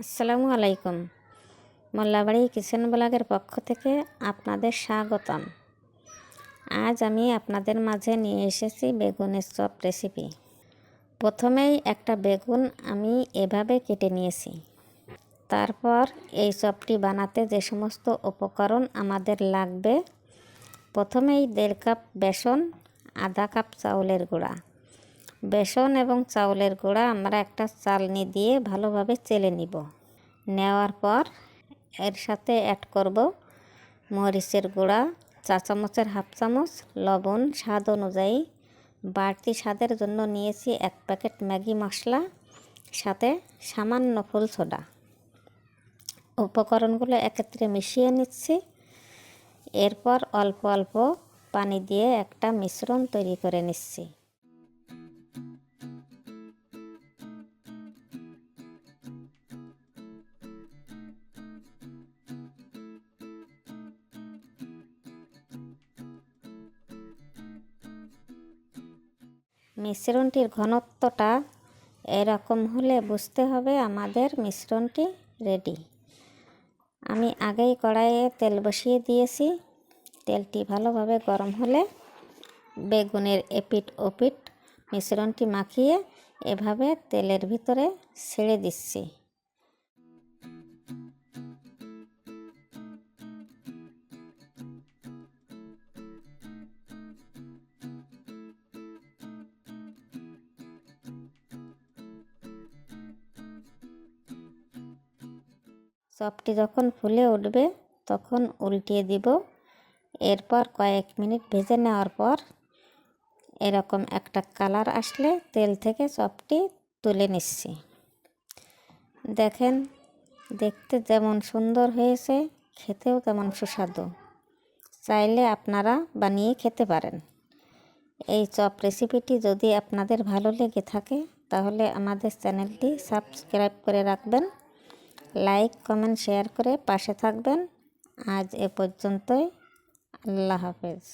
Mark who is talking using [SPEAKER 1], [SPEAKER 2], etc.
[SPEAKER 1] আসসালামু আলাইকুম। মোল্লাবাড়ি কিচেন ব্লগের পক্ষ থেকে আপনাদের স্বাগতম। আজ আমি আপনাদের মাঝে নিয়ে এসেছি বেগুনের চপ রেসিপি। প্রথমেই একটা বেগুন আমি এভাবে কেটে নিয়েছি। তারপর এই চপটি বানাতে যে সমস্ত উপকরণ আমাদের লাগবে, প্রথমেই 1.5 কাপ বেসন, আধা কাপ চাউলের গুঁড়া। বেসন এবং চাউলের গুঁড়া আমরা একটা চালনি দিয়ে ভালোভাবে চেলে নিব। নেওয়ার পর এর সাথে অ্যাড করব মরিচের গুঁড়া 4 চামচের হাফ চামচ, লবণ স্বাদ অনুযায়ী, বাড়তি স্বাদের জন্য নিয়েছি 1 প্যাকেট ম্যাগি মশলা, সাথে সামান্য ফুল সোডা। উপকরণগুলো একত্রে মিশিয়ে নিচ্ছি। এরপর অল্প অল্প পানি দিয়ে একটা মিশ্রণ তৈরি করে নিচ্ছি। মিশ্রণটির ঘনত্বটা এরকম হলে বুঝতে হবে আমাদের মিশ্রণটি রেডি। আমি আগেই কড়াইয়ে তেল বসিয়ে দিয়েছি। তেলটি ভালোভাবে গরম হলে বেগুনের এপিট ওপিট মিশ্রণটি মাখিয়ে এভাবে তেলের ভিতরে ছেড়ে দিচ্ছি। চপটি যখন ফুলে উঠবে তখন উল্টিয়ে দিব। এরপর কয়েক মিনিট ভেজে নেওয়ার পর এরকম একটা কালার আসলে তেল থেকে চপটি তুলে নিচ্ছি। দেখেন, দেখতে যেমন সুন্দর হয়েছে, খেতেও তেমন সুস্বাদু। চাইলে আপনারা বানিয়ে খেতে পারেন। এই চপ রেসিপিটি যদি আপনাদের ভালো লেগে থাকে তাহলে আমাদের চ্যানেলটি সাবস্ক্রাইব করে রাখবেন, লাইক কমেন্ট শেয়ার করে পাশে থাকবেন। আজ এ পর্যন্তই। আল্লাহ হাফেজ।